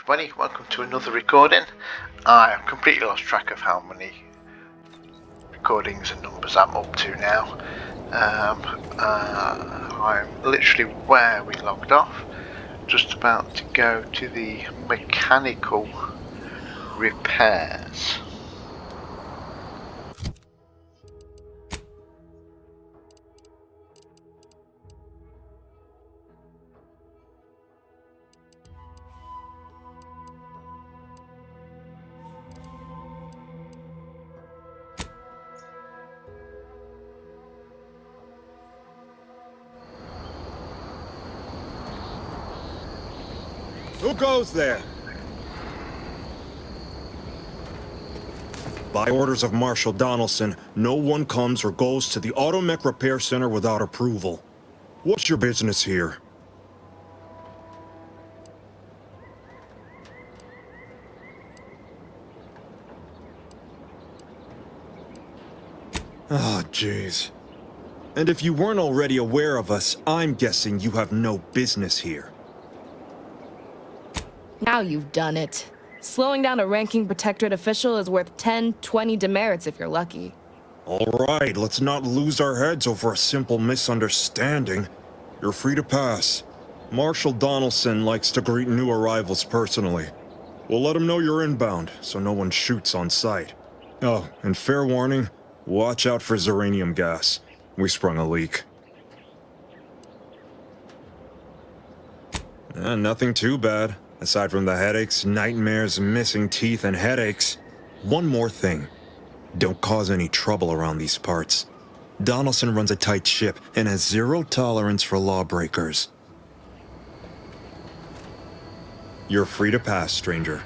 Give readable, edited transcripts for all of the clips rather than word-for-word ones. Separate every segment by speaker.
Speaker 1: everybody, welcome to another recording. I have completely lost track of how many recordings and numbers I'm up to now. I'm literally where we logged off, just about to go to the mechanical repairs.
Speaker 2: Who goes there? By orders of Marshal Donaldson, no one comes or goes to the Automech Repair Center without approval. What's your business here? Ah, jeez. And if you weren't already aware of us, I'm guessing you have no business here.
Speaker 3: Now you've done it. Slowing down a ranking protectorate official is worth 10, 20 demerits if you're lucky.
Speaker 2: All right, let's not lose our heads over a simple misunderstanding. You're free to pass. Marshal Donaldson likes to greet new arrivals personally. We'll let him know you're inbound, so no one shoots on sight. Oh, and fair warning, watch out for xeranium gas. We sprung a leak. Nothing too bad. Aside from the headaches, nightmares, missing teeth, and headaches. One more thing. Don't cause any trouble around these parts. Donaldson runs a tight ship and has zero tolerance for lawbreakers. You're free to pass, stranger.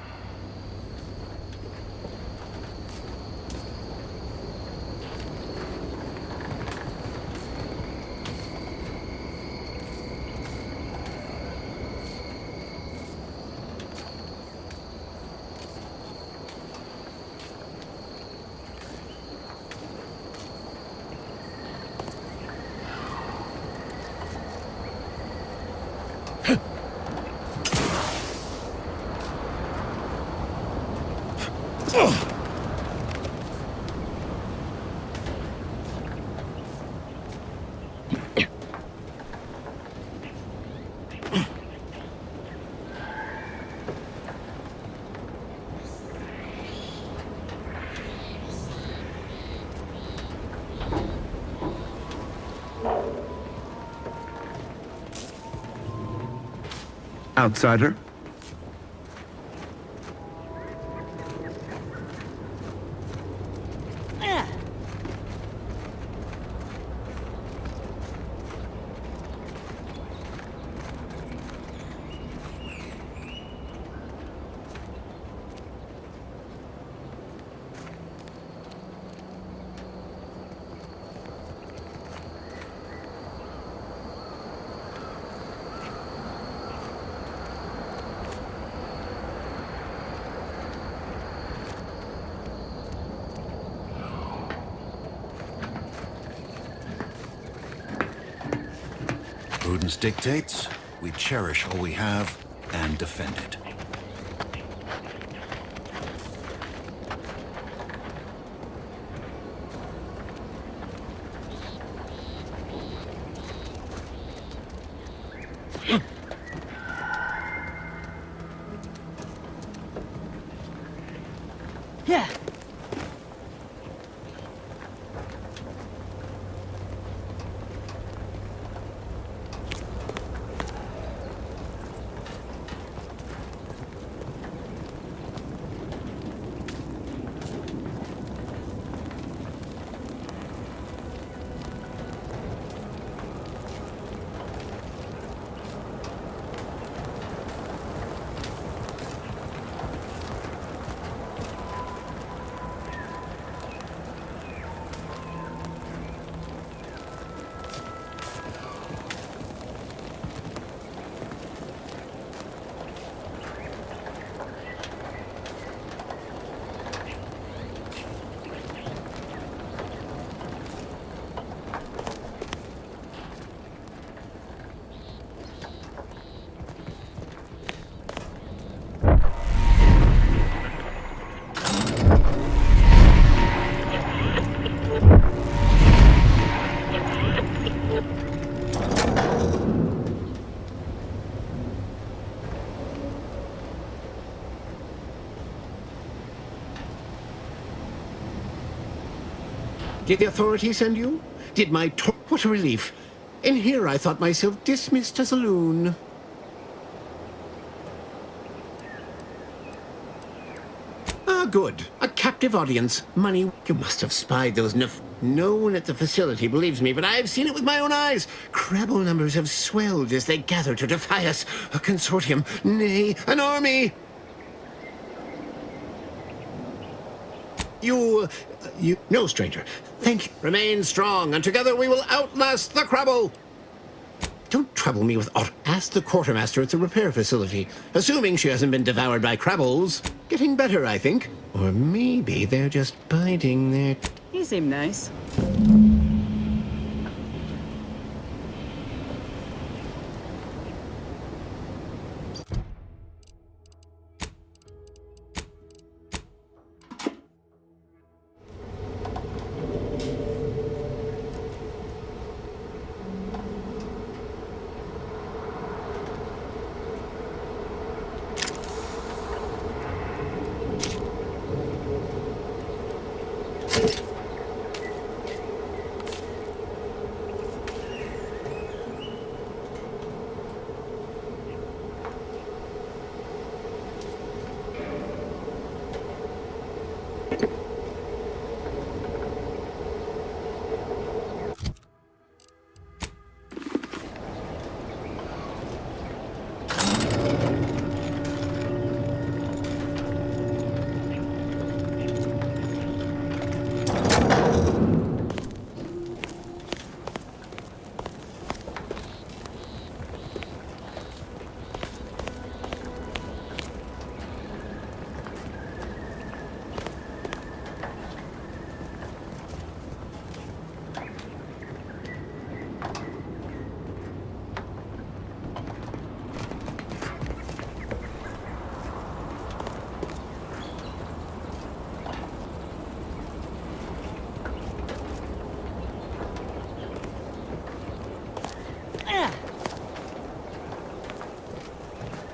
Speaker 4: Outsider?
Speaker 5: Prudence dictates we cherish all we have and defend it.
Speaker 3: Yeah.
Speaker 6: Did the authorities send you? Did my what a relief. In here I thought myself dismissed as a loon. Ah, good. A captive audience. Money. You must have spied those No one at the facility believes me, but I've seen it with my own eyes. Crabble numbers have swelled as they gather to defy us. A consortium. Nay, an army. No, stranger. Thank you. Remain strong, and together we will outlast the Crabble. Don't trouble me with auto. Ask the quartermaster at the repair facility. Assuming she hasn't been devoured by Crabbles. Getting better, I think. Or maybe they're just biding their...
Speaker 7: You seem nice.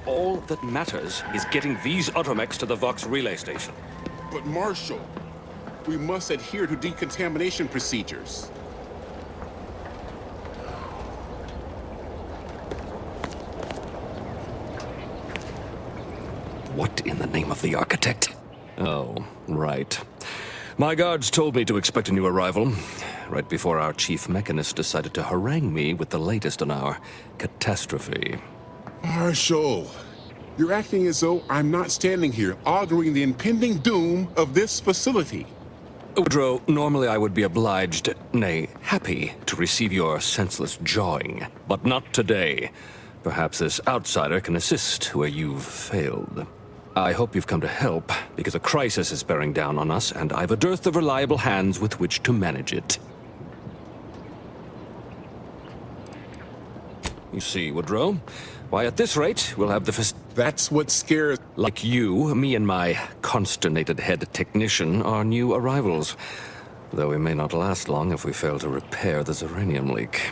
Speaker 8: All that matters is getting these automechs to the Vox relay station.
Speaker 9: But Marshal, we must adhere to decontamination procedures.
Speaker 8: What in the name of the architect? Oh, right. My guards told me to expect a new arrival, right before our chief mechanist decided to harangue me with the latest on our catastrophe.
Speaker 9: Marshal, you're acting as though I'm not standing here auguring the impending doom of this facility.
Speaker 8: Woodrow, normally I would be obliged, nay, happy, to receive your senseless jawing, but not today. Perhaps this outsider can assist where you've failed. I hope you've come to help, because a crisis is bearing down on us, and I've a dearth of reliable hands with which to manage it. You see, Woodrow, why, at this rate, we'll have the
Speaker 9: That's what scares...
Speaker 8: Like you, me and my consternated head technician are new arrivals. Though we may not last long if we fail to repair the Zeranium leak.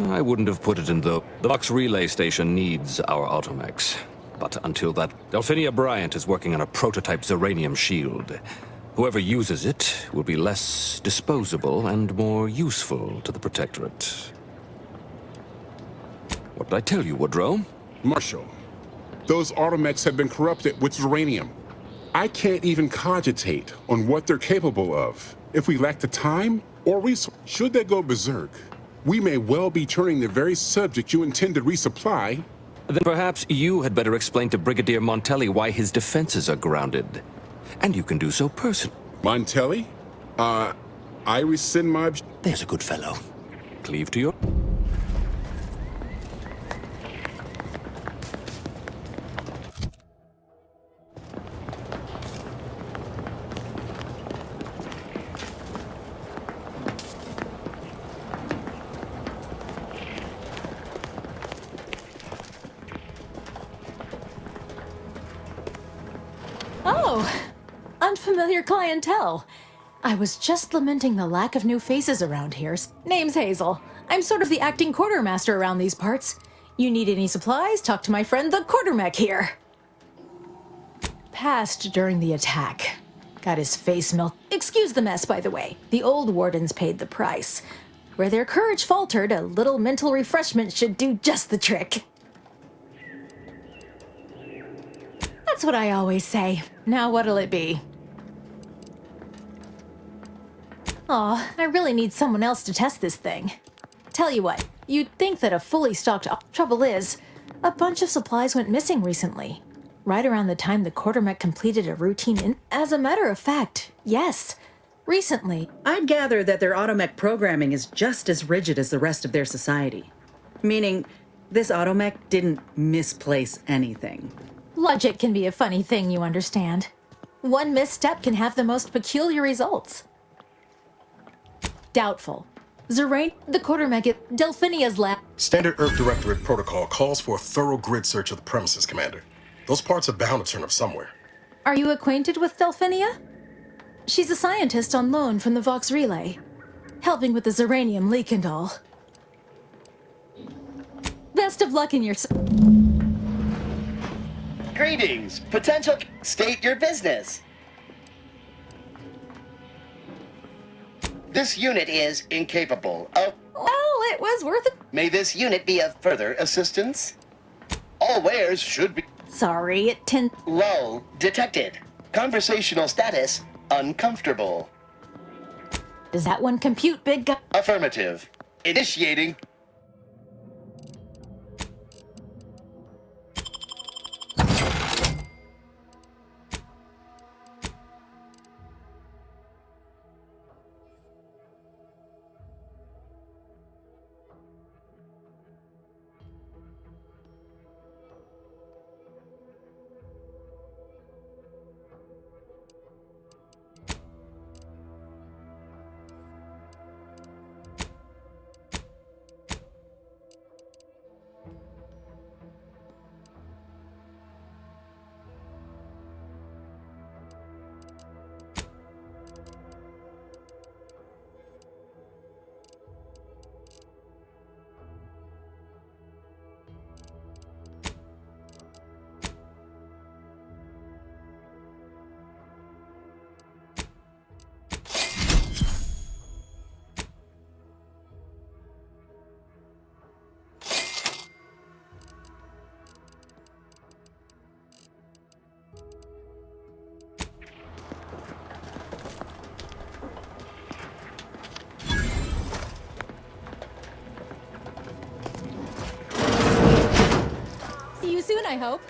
Speaker 8: I wouldn't have put it in the Vox relay station needs our automechs. But until that, Delphinia Bryant is working on a prototype Zeranium shield. Whoever uses it will be less disposable and more useful to the Protectorate. What did I tell you, Woodrow?
Speaker 9: Marshal, those automechs have been corrupted with Zeranium. I can't even cogitate on what they're capable of. If we lack the time or resource, should they go berserk, we may well be turning the very subject you intend to resupply.
Speaker 8: Then perhaps you had better explain to Brigadier Montelli why his defenses are grounded. And you can do so personally.
Speaker 9: Montelli? I rescind my...
Speaker 8: There's a good fellow. Cleave to your...
Speaker 10: Unfamiliar clientele. I was just lamenting the lack of new faces around here. Name's Hazel. I'm sort of the acting quartermaster around these parts. You need any supplies? Talk to my friend the quartermech here. Passed during the attack. Got his face milked. Excuse the mess, by the way. The old wardens paid the price. Where their courage faltered, a little mental refreshment should do just the trick. That's what I always say. Now what'll it be? Aw, I really need someone else to test this thing. Tell you what, you'd think that a fully stocked... Trouble is, a bunch of supplies went missing recently. Right around the time the quartermech completed a routine As a matter of fact, yes. Recently.
Speaker 7: I'd gather that their automech programming is just as rigid as the rest of their society. Meaning, this automech didn't misplace anything.
Speaker 10: Logic can be a funny thing, you understand. One misstep can have the most peculiar results. Doubtful. Zerain, the quartermech at Delphinia's lab.
Speaker 11: Standard Earth Directorate protocol calls for a thorough grid search of the premises, Commander. Those parts are bound to turn up somewhere.
Speaker 10: Are you acquainted with Delphinia? She's a scientist on loan from the Vox Relay, helping with the Zeranium leak and all. Best of luck in your...
Speaker 12: Greetings, potential... State your business. This unit is incapable of...
Speaker 10: Well, it was worth it.
Speaker 12: May this unit be of further assistance? All wares should be...
Speaker 10: Sorry, it
Speaker 12: Lull detected. Conversational status uncomfortable.
Speaker 10: Does that one compute, big guy?
Speaker 12: Affirmative. Initiating.
Speaker 10: See you soon, I hope.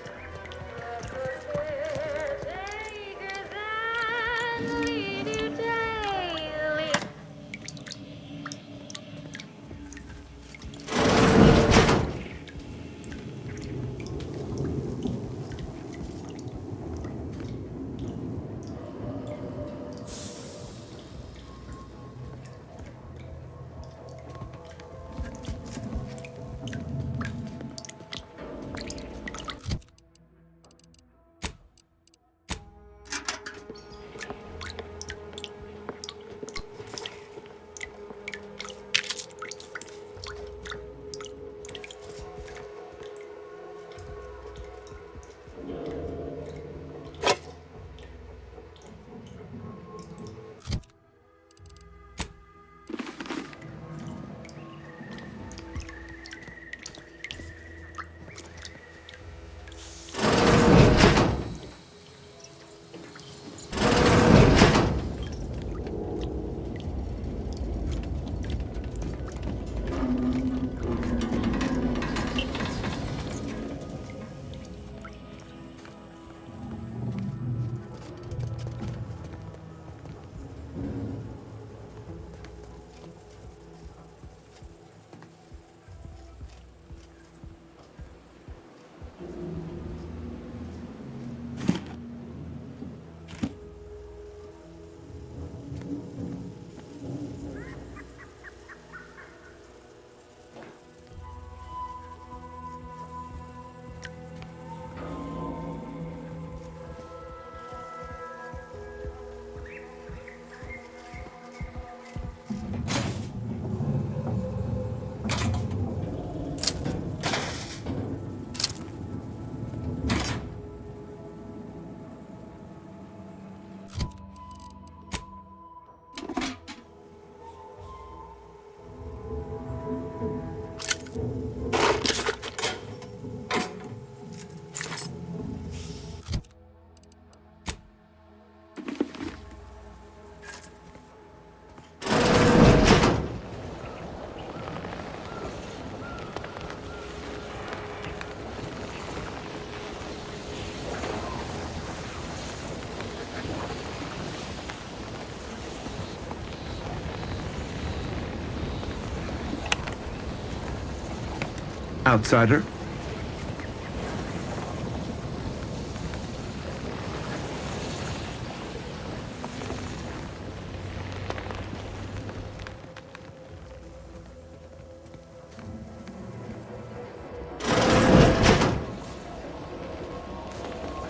Speaker 4: Outsider?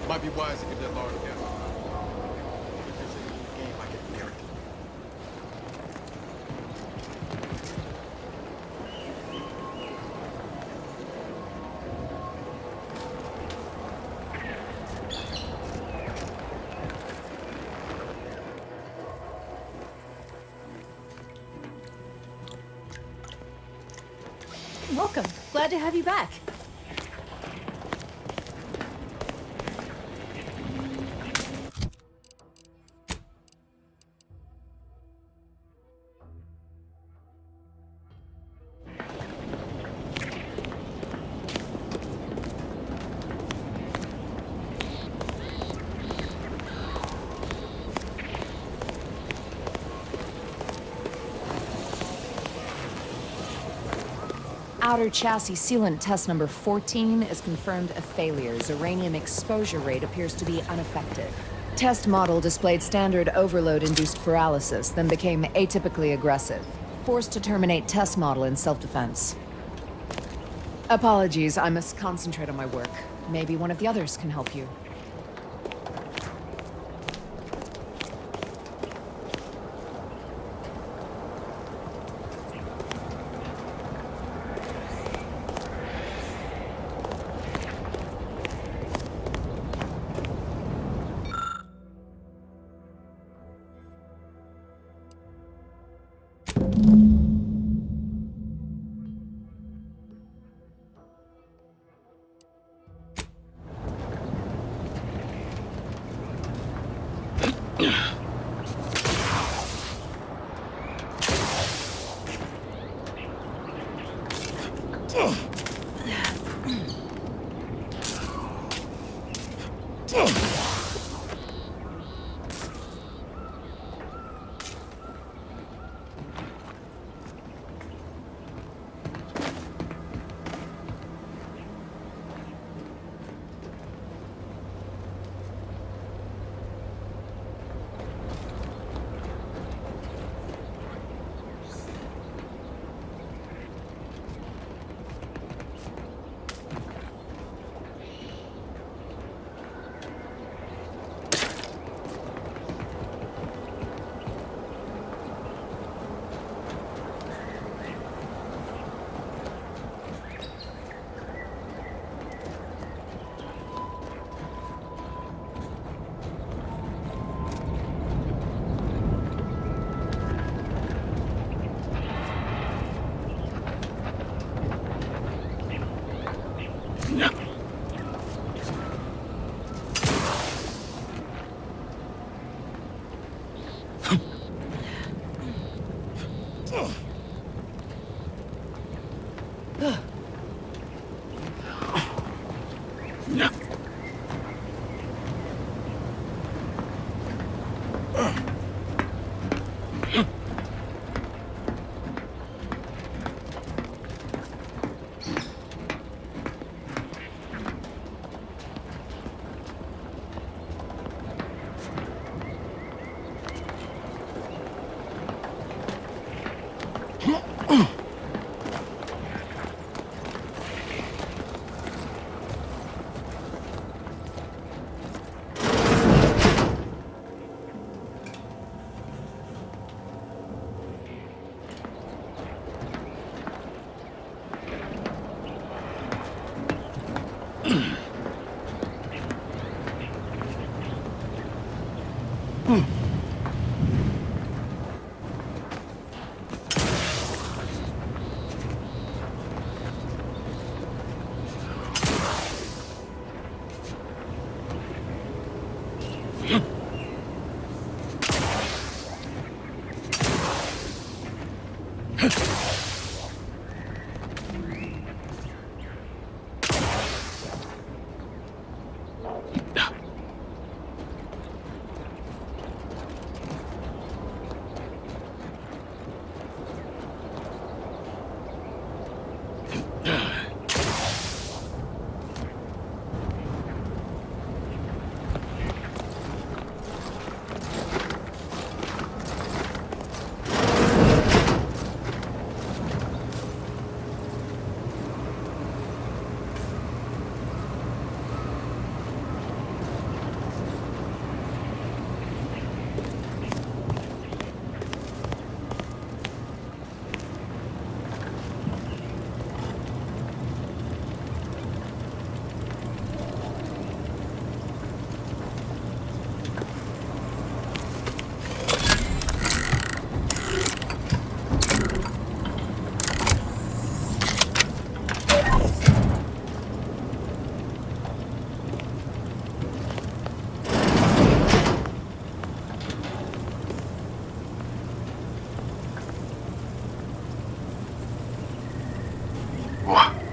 Speaker 11: Might be wise to get that lard together.
Speaker 10: Welcome. Glad to have you back.
Speaker 13: Outer chassis sealant test number 14 is confirmed a failure. Uranium exposure rate appears to be unaffected. Test model displayed standard overload-induced paralysis, then became atypically aggressive. Forced to terminate test model in self-defense. Apologies, I must concentrate on my work. Maybe one of the others can help you.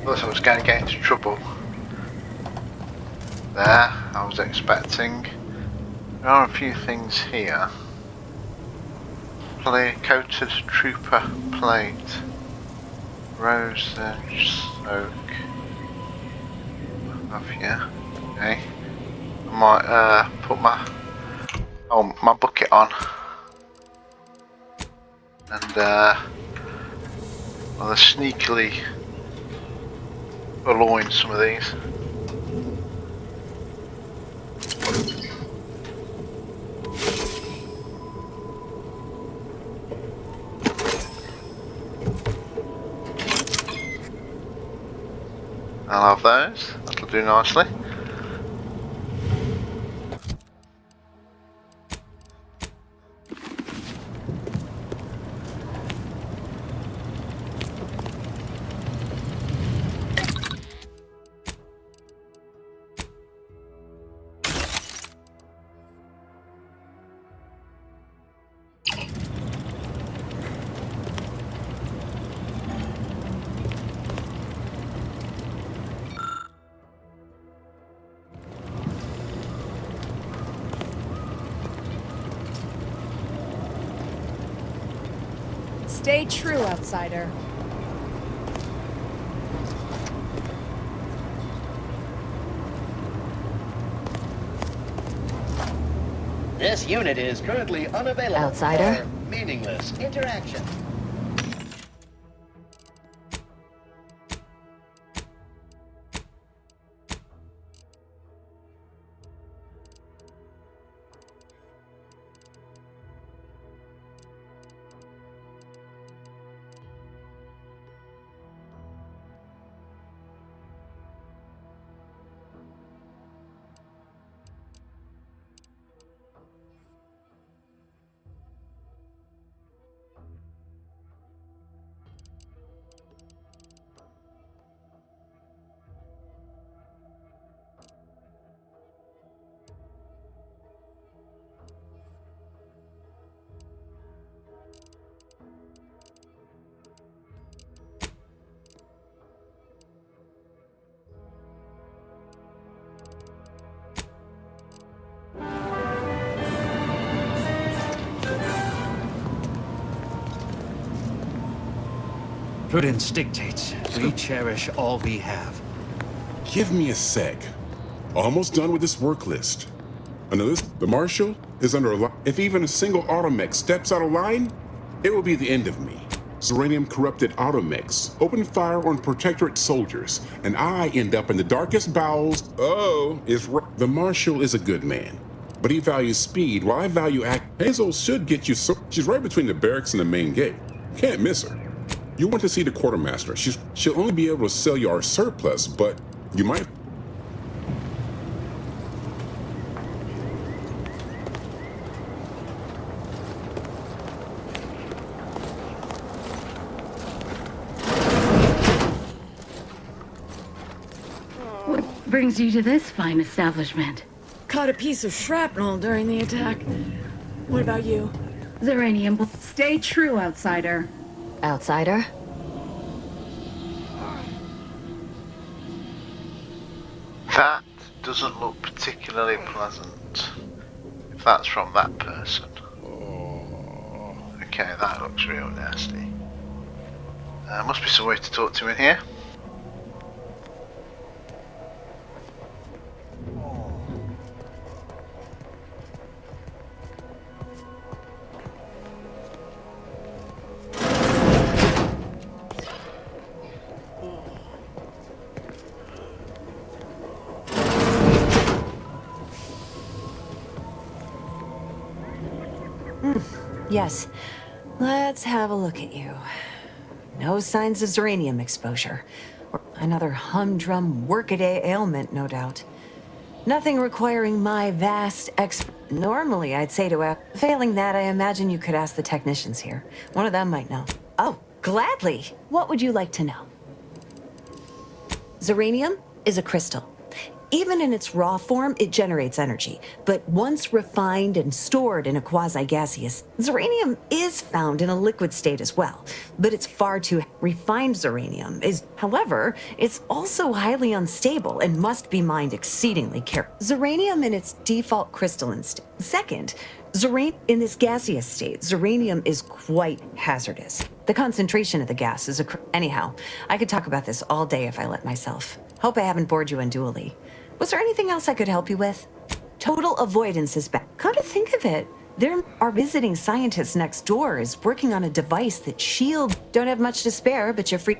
Speaker 1: Thought I was going to get into trouble. There, I was expecting. There are a few things here. Coated trooper plate. Rose soak. Have you? Okay. I might put my bucket on. And I'll sneakily purloin some of these. I'll have those, that'll do nicely.
Speaker 13: Stay true, outsider.
Speaker 12: This unit is currently unavailable.
Speaker 13: Outsider?
Speaker 12: For meaningless interaction.
Speaker 5: Prudence dictates we cherish all we have.
Speaker 9: Give me a sec. Almost done with this work list. I know this, the Marshal is under a lot. If even a single automech steps out of line, it will be the end of me. Zeranium corrupted automechs open fire on Protectorate soldiers, and I end up in the darkest bowels. The Marshal is a good man, but he values speed while I value act. Hazel should get you she's right between the barracks and the main gate. Can't miss her. You want to see the quartermaster. She'll only be able to sell you our surplus, but you might.
Speaker 14: What brings you to this fine establishment?
Speaker 3: Caught a piece of shrapnel during the attack. What about you?
Speaker 14: Zeranium, stay true, outsider.
Speaker 13: Outsider?
Speaker 1: That doesn't look particularly pleasant. If that's from that person. Okay, that looks real nasty. Must be some way to talk to him in here.
Speaker 15: Yes. Let's have a look at you. No signs of Zeranium exposure. Or another humdrum workaday ailment, no doubt. Nothing requiring my vast Normally, I'd say to failing that, I imagine you could ask the technicians here. One of them might know. Oh, gladly. What would you like to know? Zeranium is a crystal. Even in its raw form, it generates energy. But once refined and stored in a quasi-gaseous, zeranium is found in a liquid state as well. But it's far too refined zeranium is, however, it's also highly unstable and must be mined exceedingly carefully. Zeranium in its default crystalline state. Second, in this gaseous state, zeranium is quite hazardous. The concentration of the gas is anyhow, I could talk about this all day if I let myself. Hope I haven't bored you unduly. Was there anything else I could help you with? Total avoidance is bad. Come to think of it, there are visiting scientists next door is working on a device that shield. Don't have much to spare, but you're free.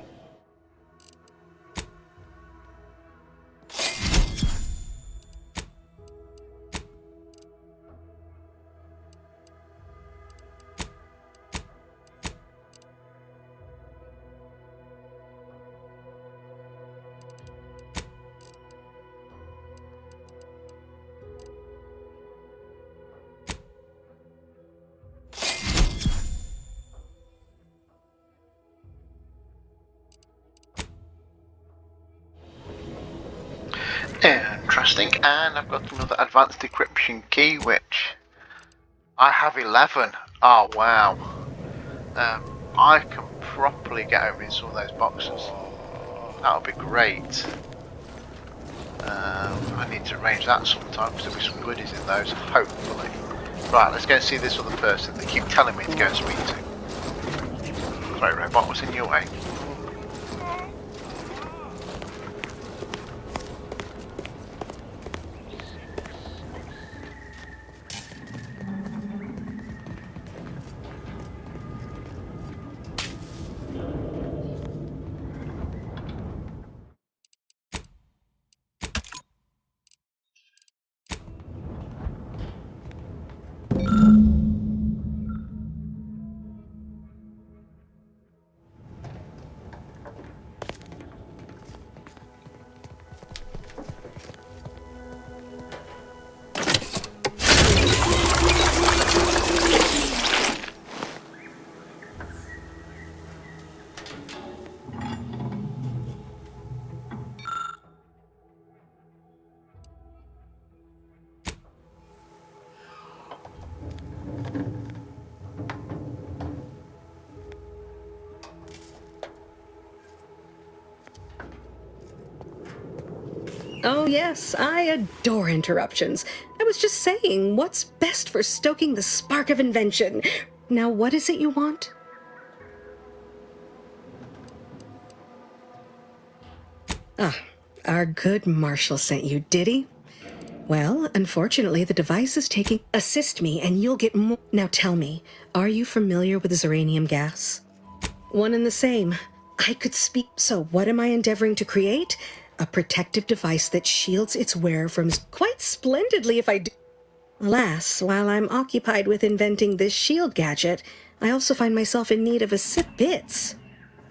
Speaker 1: Interesting, and I've got another advanced decryption key, which I have 11. Oh wow. I can properly get over in some of those boxes. That would be great. I need to arrange that sometime because there'll be some goodies in those, hopefully. Right, let's go and see this other person they keep telling me to go and speak to. Sorry, robot, what's in your way?
Speaker 16: Oh yes, I adore interruptions. I was just saying, what's best for stoking the spark of invention? Now what is it you want? Ah, our good Marshall sent you, did he? Well, unfortunately, the device is taking... Assist me, and you'll get more... Now tell me, are you familiar with zeranium gas? One and the same. I could speak... So what am I endeavoring to create? A protective device that shields its wearer from... Quite splendidly if I do... Alas, while I'm occupied with inventing this shield gadget, I also find myself in need of a bits.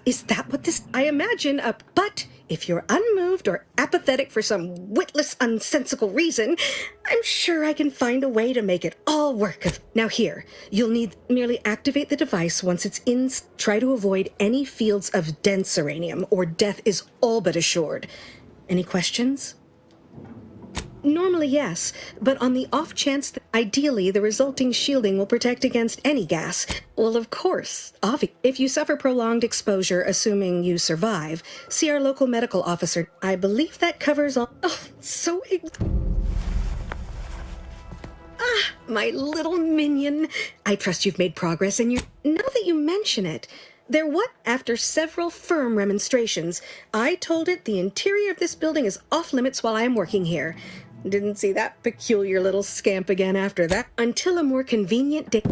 Speaker 16: Is that what this... I imagine a... But if you're unmoved or apathetic for some witless, unsensical reason, I'm sure I can find a way to make it all work. Now here, you'll need... Merely activate the device once it's in... Try to avoid any fields of dense uranium, or death is all but assured. Any questions? Normally, yes, but on the off chance that ideally the resulting shielding will protect against any gas, well, of course, if you suffer prolonged exposure, assuming you survive, see our local medical officer. I believe that covers all... Oh, so... Ah, my little minion. I trust you've made progress in your... Now that you mention it... After several firm remonstrations, I told it the interior of this building is off limits while I am working here. Didn't see that peculiar little scamp again after that, until a more convenient day.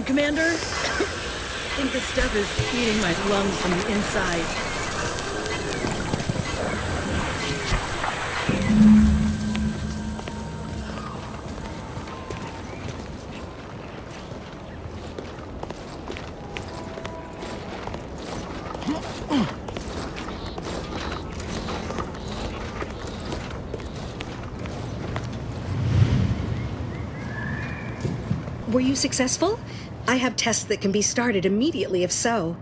Speaker 7: Commander? I think this stuff is eating my lungs from the inside.
Speaker 16: Were you successful? I have tests that can be started immediately if so.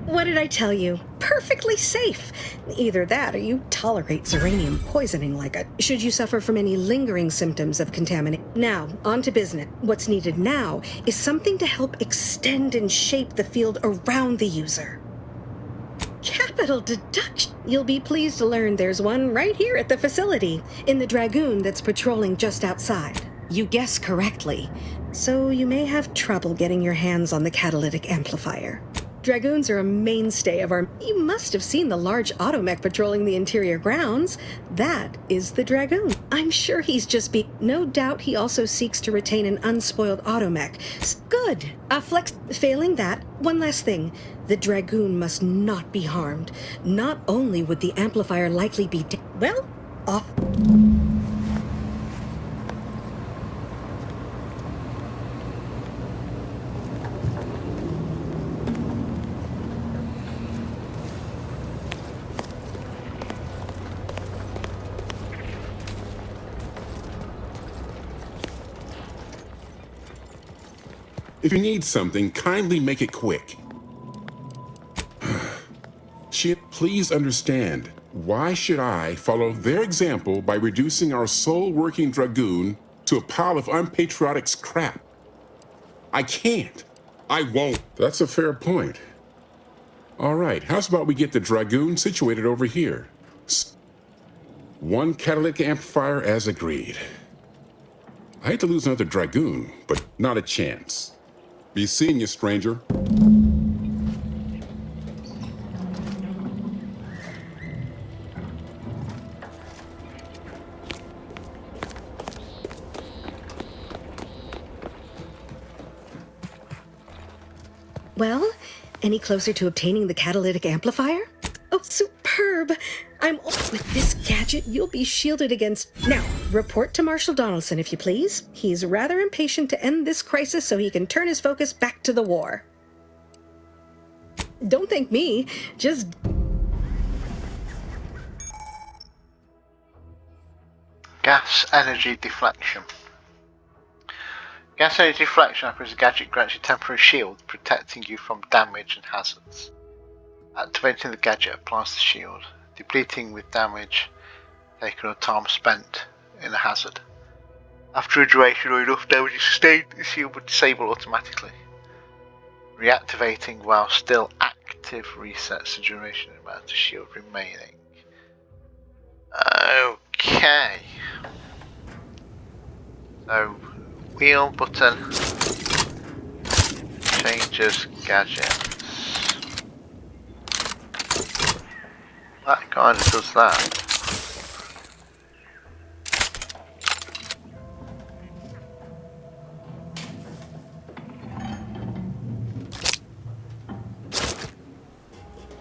Speaker 16: What did I tell you? Perfectly safe. Either that or you tolerate Zeranium poisoning like a... Should you suffer from any lingering symptoms of contamination. Now, on to business. What's needed now is something to help extend and shape the field around the user. Capital deduction. You'll be pleased to learn there's one right here at the facility, in the Dragoon that's patrolling just outside. You guessed correctly, so you may have trouble getting your hands on the catalytic amplifier. Dragoons are a mainstay of our... You must have seen the large automech patrolling the interior grounds. That is the Dragoon. I'm sure he's just No doubt he also seeks to retain an unspoiled automech. Good. Failing that, one last thing. The Dragoon must not be harmed. Not only would the amplifier likely be... off...
Speaker 9: If you need something, kindly make it quick. Please understand, why should I follow their example by reducing our sole working Dragoon to a pile of unpatriotic crap? I can't. I won't. That's a fair point. All right, how's about we get the Dragoon situated over here? One catalytic amplifier as agreed. I hate to lose another Dragoon, but not a chance. Be seeing you, stranger.
Speaker 16: Well, any closer to obtaining the catalytic amplifier? Oh, superb! With this gadget, you'll be shielded against... Now, report to Marshal Donaldson, if you please. He's rather impatient to end this crisis so he can turn his focus back to the war. Don't thank me, just...
Speaker 1: Gas energy deflection. Gas energy deflection offers a gadget grants you temporary shield, protecting you from damage and hazards. Activating the gadget applies the shield, depleting with damage taken or time spent in a hazard. After a duration or enough damage is sustained, the shield will disable automatically. Reactivating while still active resets the duration amount of shield remaining. Okay. So, wheel button changes gadgets. That kind of does that.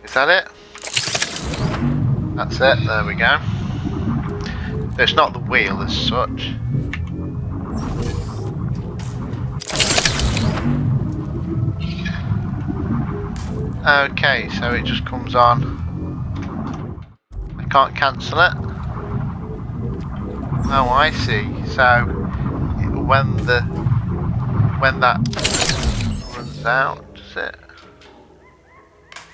Speaker 1: Is that it? That's it, there we go. It's not the wheel as such. Okay, so it just comes on. I can't cancel it. Oh, I see. So when that runs out, does it?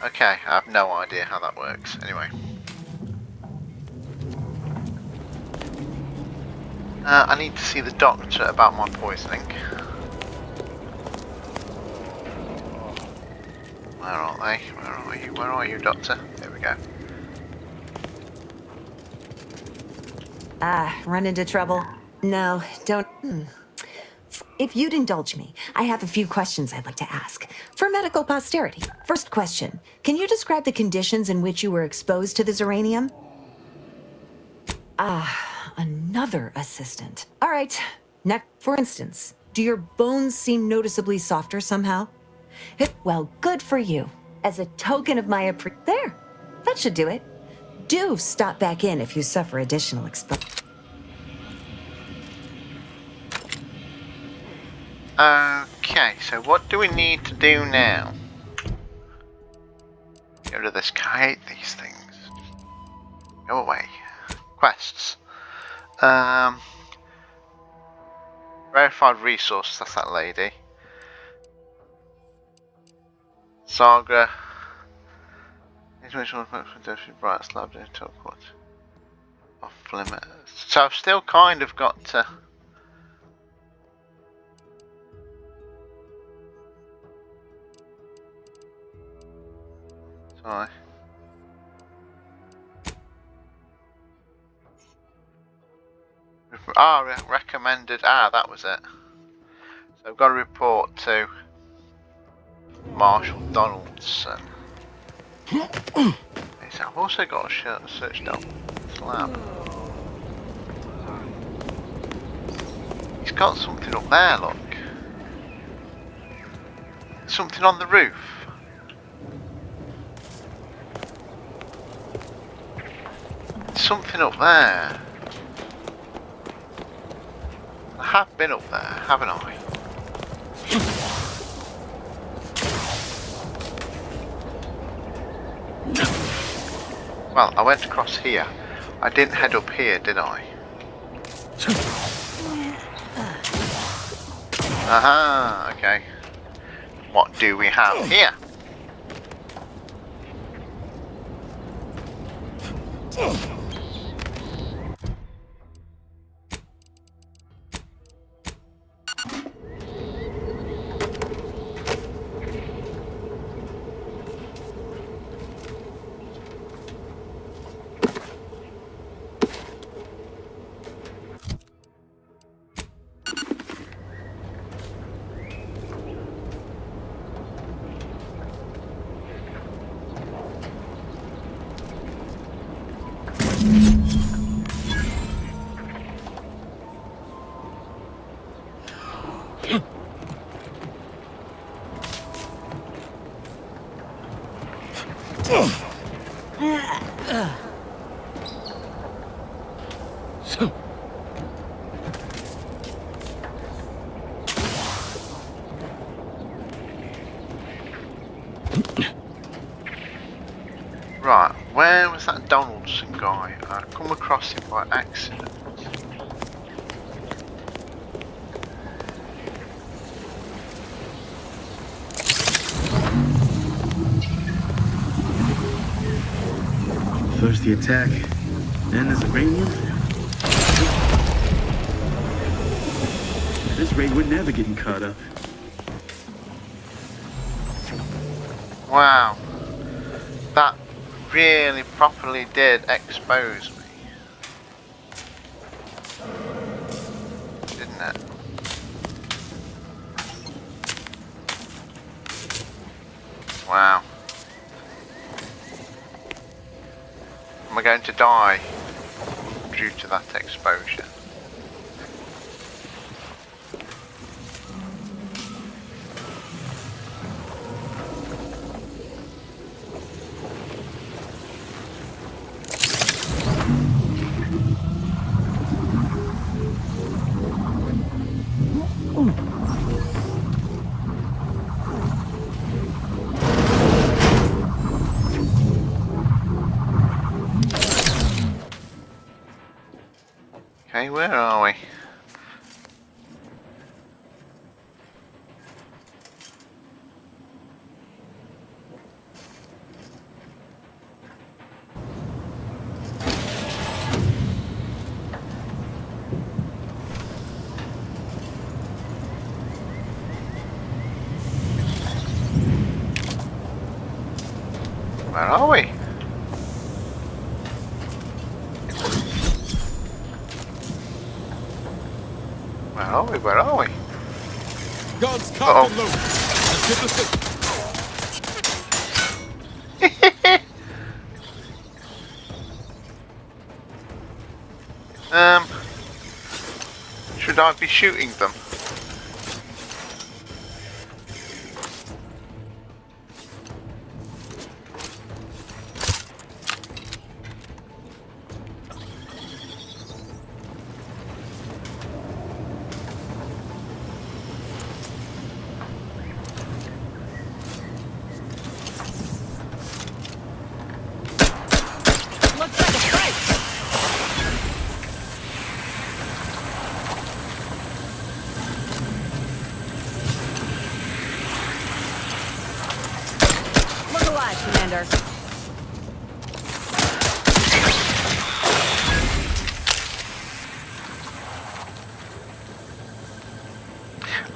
Speaker 1: Okay, I have no idea how that works. Anyway. I need to see the doctor about my poisoning. Where are they? Where are you? Where are you, doctor? There we go.
Speaker 15: Run into trouble? No, don't. If you'd indulge me, I have a few questions I'd like to ask. For medical posterity. First question, can you describe the conditions in which you were exposed to the Zeranium? Another assistant. All right, For instance, do your bones seem noticeably softer somehow? Well, good for you. As a token of my There, that should do it. Do stop back in if you suffer additional exposure.
Speaker 1: Okay, so what do we need to do now? Get rid of this. I hate these things. Go away. Quests. Verified resource, that's that lady. Saga. Information bright slab off limit. So I've still kind of got to. Sorry. Recommended. That was it. So I've got to report to Marshall Donaldson. I've also got a search down slab. He's got something up there, look. Something on the roof. Something up there. I have been up there, haven't I? Well, I went across here. I didn't head up here, did I? Aha, okay. What do we have here? Right, where was that Donaldson guy? I come across him by accident.
Speaker 4: First the attack, then there's Iranium. At this rate, we're never getting caught up.
Speaker 1: Wow, that really properly did expose me, didn't it? Wow. Am I going to die due to that exposure? Okay, where are we? Where are we? Where are we? Where are we?
Speaker 17: Guns cocked and loaded. Let's get this thing.
Speaker 1: Should I be shooting them?
Speaker 3: Looks like a fight! Look alive, Commander.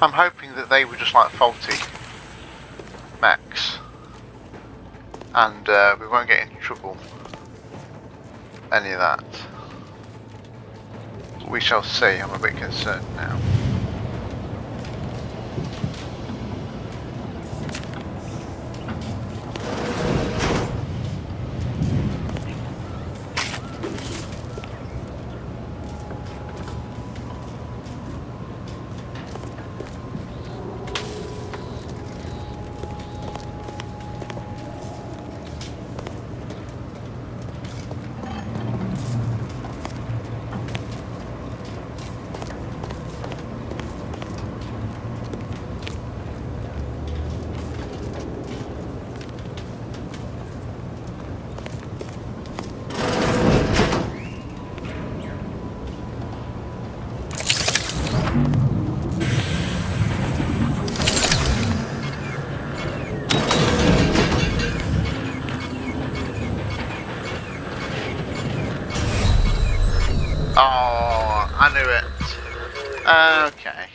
Speaker 1: I'm hoping that they were just like faulty mechs, and we won't get into trouble. Any of that. We shall see. I'm a bit concerned now. Oh, I knew it. Okay.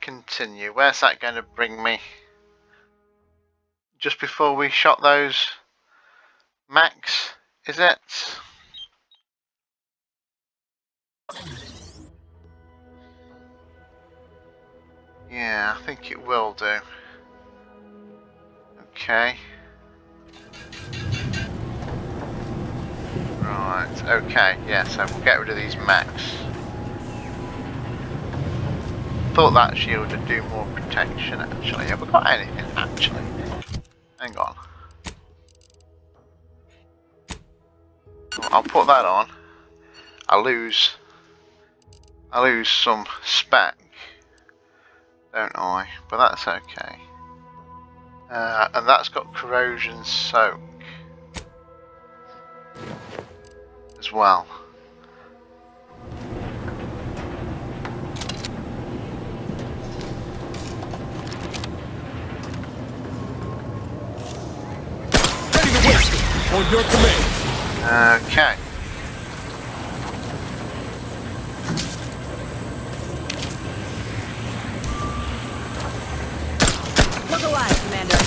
Speaker 1: Continue. Where's that going to bring me? Just before we shot those mechs, is it? Yeah, I think it will do. Okay. Right, okay, yeah, so we'll get rid of these mechs. Thought that shield would do more protection actually. Have we got anything actually? Hang on. I'll put that on. I lose some spec, don't I? But that's okay. And that's got corrosion soak as well.
Speaker 17: Ready to work. On your command.
Speaker 1: Okay.
Speaker 3: Look alive, Commander.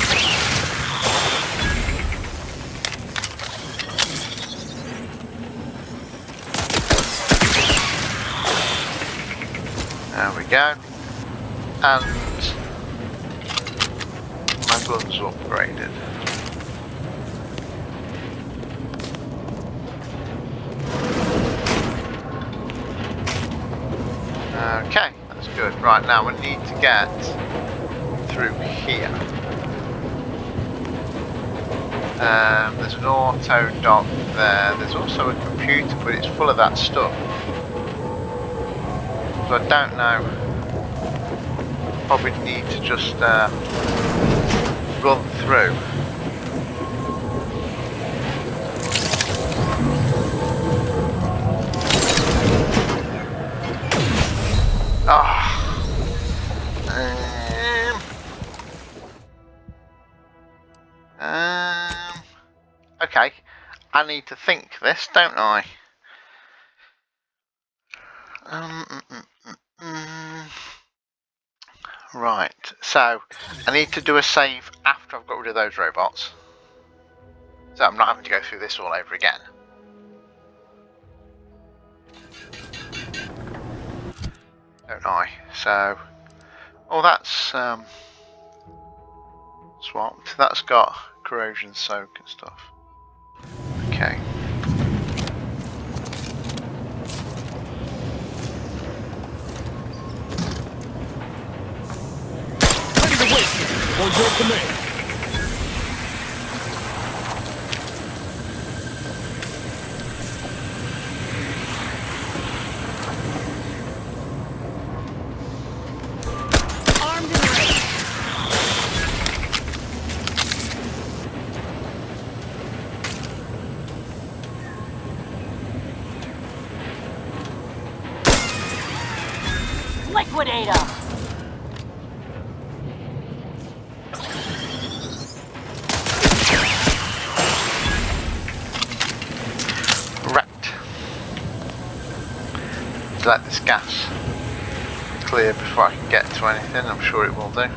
Speaker 1: There we go. And my gun's upgraded. Okay, that's good. Right, now we need to get through here. There's an auto dock there. There's also a computer, but it's full of that stuff. So I don't know. Probably need to just run through. Okay, I need to think this, don't I? Right, so I need to do a save after I've got rid of those robots. So I'm not having to go through this all over again. Don't I? So, oh, that's swapped. That's got corrosion soak and stuff. Okay.
Speaker 17: On your command.
Speaker 3: Armed and ready.
Speaker 18: Liquidator!
Speaker 1: Let this gas clear before I can get to anything. I'm sure it will do.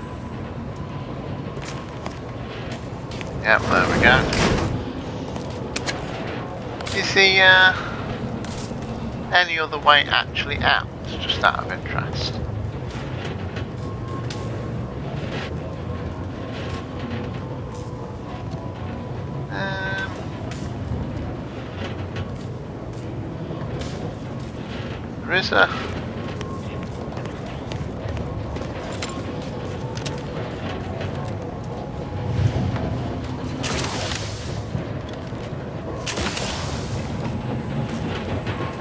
Speaker 1: Yep, there we go. Is the any other way actually out? Just out of interest. There is a...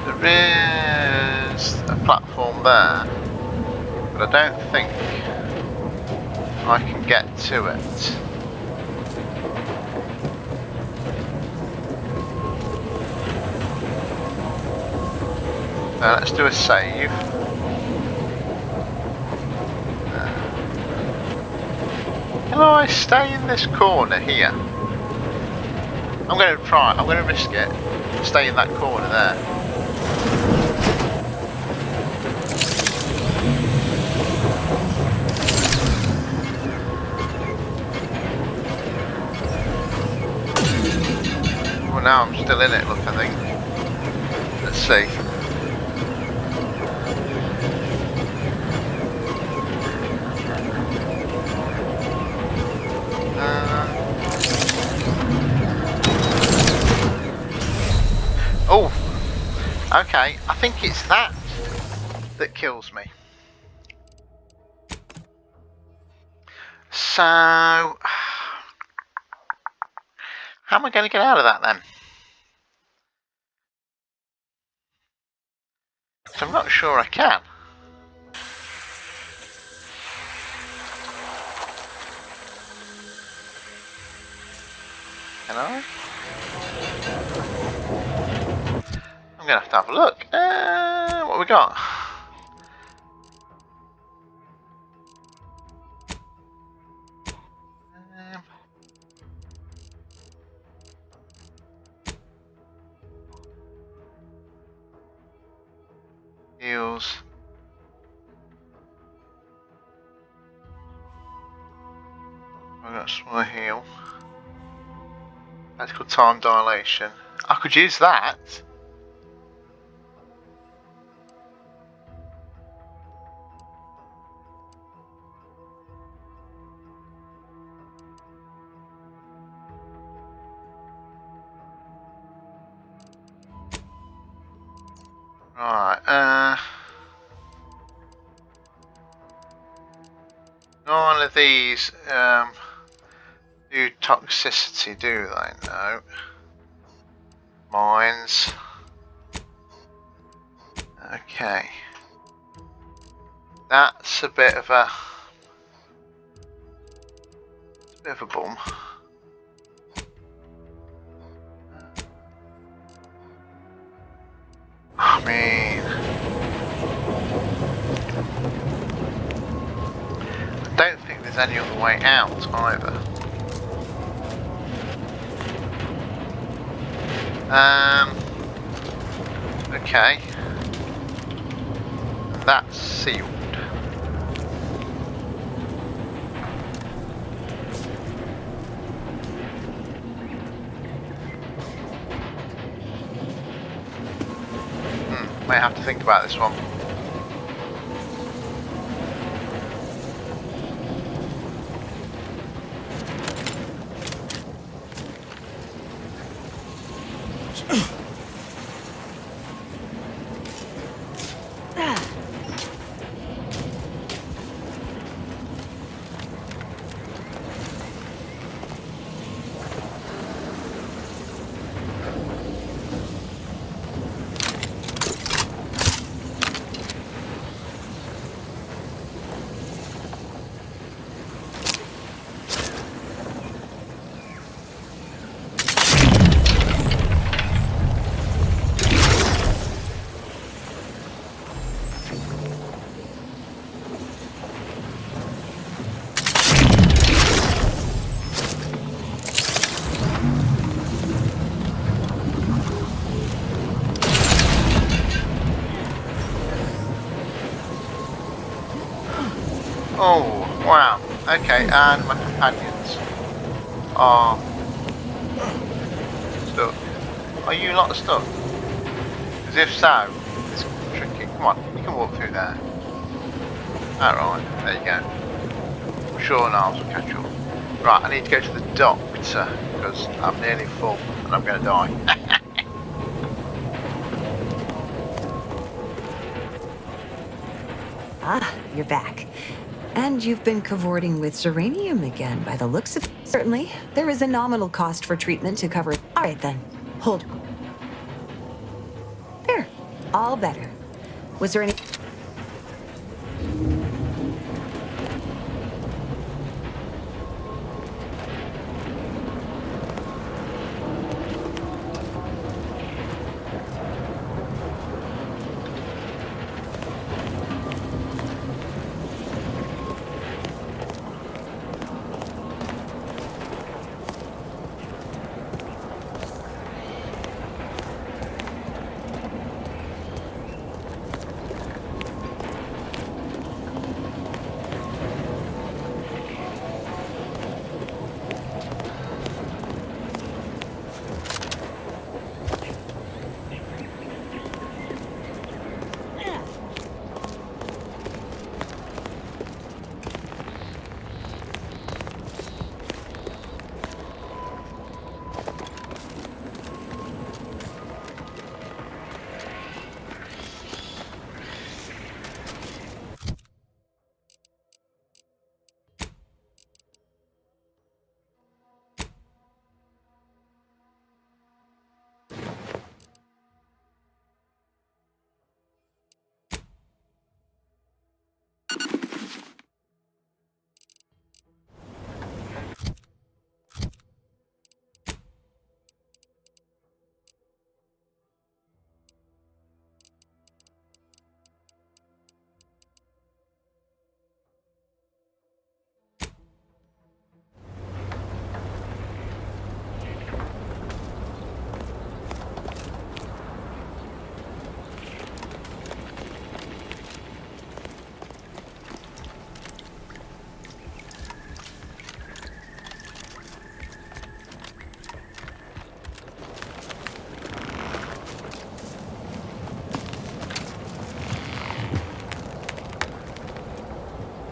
Speaker 1: There is a platform there, but I don't think I can get to it. Let's do a save. Can I stay in this corner here? I'm going to try, I'm going to risk it. Stay in that corner there. Well, now I'm still in it, look, I think. Let's see. Oh, okay, I think it's that kills me. So, how am I going to get out of that then? So I'm not sure I can. Can I? I'm going to have a look. What we got? Heals. I've got a small heal. That's called time dilation. I could use that. Right, none of these do toxicity, do they? No. Mines. Okay. That's a bit of a bum. I mean, I don't think there's any other way out either. Okay. That's sealed. Might have to think about this one. Oh, wow. Okay, and my companions are stuck. Are you not stuck? Because if so, it's tricky. Come on, you can walk through there. Alright, there you go. I'm sure Niles will catch up. Right, I need to go to the doctor because I'm nearly full and I'm going to die.
Speaker 15: Ah, you're back. And you've been cavorting with Zeranium again, by the looks of it. Certainly, there is a nominal cost for treatment to cover it. All right, then. Hold. There. All better. Was there any...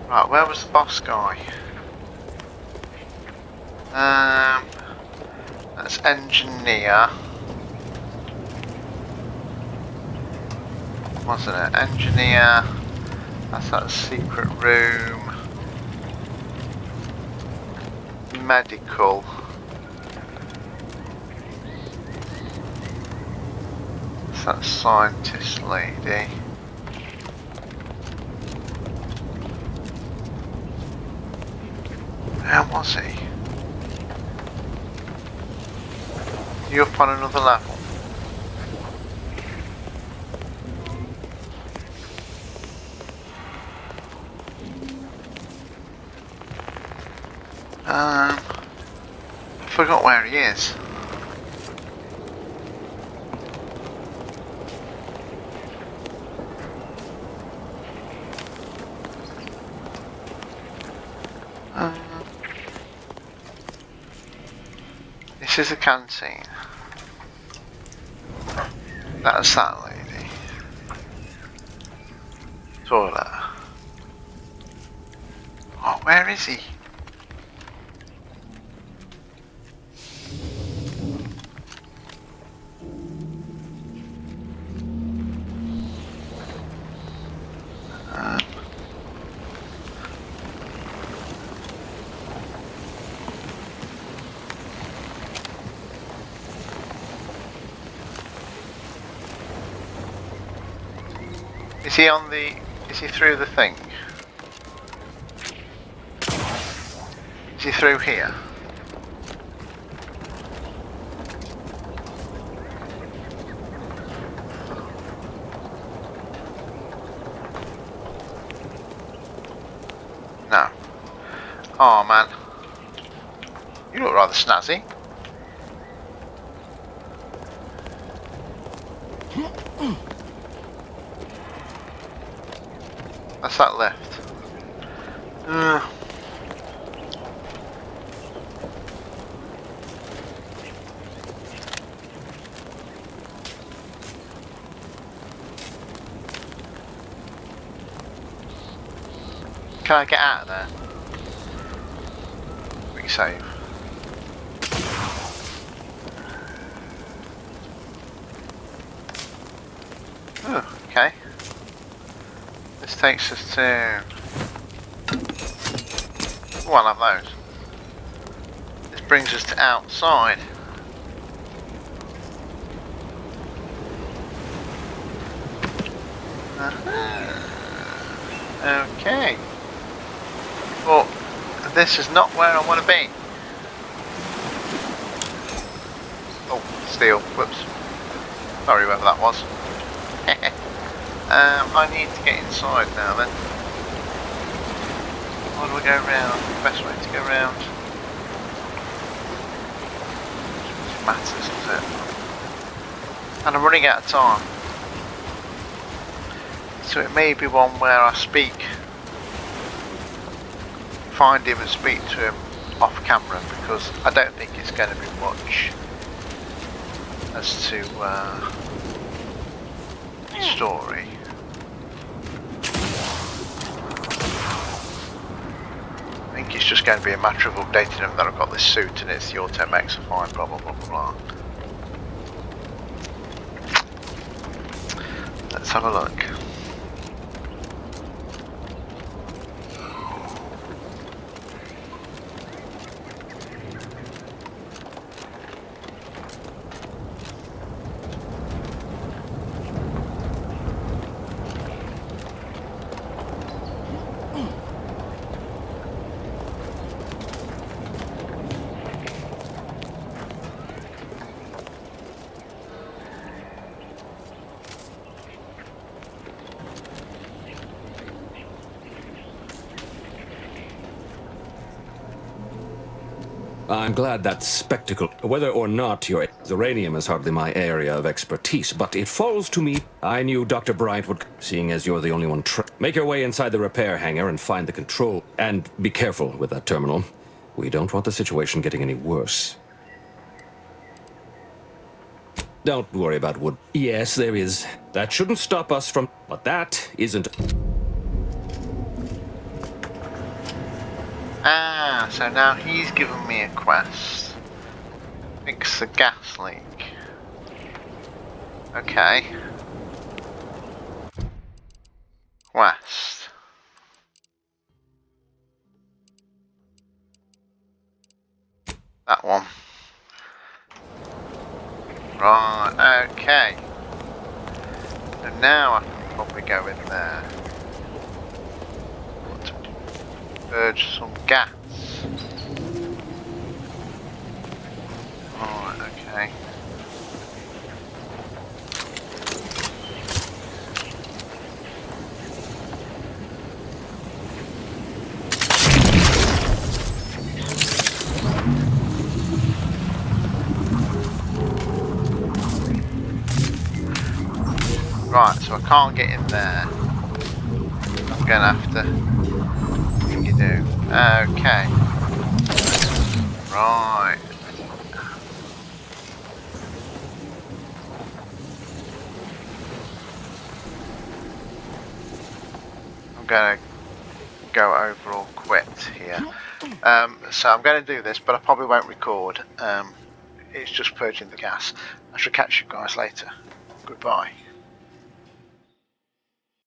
Speaker 1: Right, where was the boss guy? That's engineer. Wasn't it? Engineer. That's that secret room. Medical. That's that scientist lady. Where was he? You up on another level? I forgot where he is. This is a canteen. That's that lady. Toilet. Oh, where is he? Is he on the... is he through the thing? Is he through here? No. Oh man. You look rather snazzy. That's that left. Can I get out of there? Quick save. Oh, okay. This takes us to... Oh, I love those. This brings us to outside. Okay. Well, this is not where I want to be. Oh, steel. Whoops. Sorry whoever that was. I need to get inside now then. How do we go around? Best way to go around. It matters, does it? And I'm running out of time. So it may be one where I find him and speak to him off camera, because I don't think it's going to be much as to the story. I think it's just going to be a matter of updating him that I've got this suit and it's the Auto-Mechs are fine, blah blah blah blah blah. Let's have a look.
Speaker 8: I'm glad that spectacle. Whether or not your uranium is hardly my area of expertise, but it falls to me. I knew Dr. Bryant would, seeing as you're the only one. Make your way inside the repair hangar and find the control. And be careful with that terminal. We don't want the situation getting any worse. Don't worry about wood. Yes, there is. That shouldn't stop us from... But that isn't...
Speaker 1: Ah, so now he's given me a quest. Fix the gas leak. Okay. Quest. That one. Right, okay. So now I can probably go in there. Purge some gas. Alright, okay. Right, so I can't get in there. I'm gonna have to... You do. Okay. Right. I'm gonna go over all quit here. So I'm gonna do this, but I probably won't record. It's just purging the gas. I shall catch you guys later. Goodbye.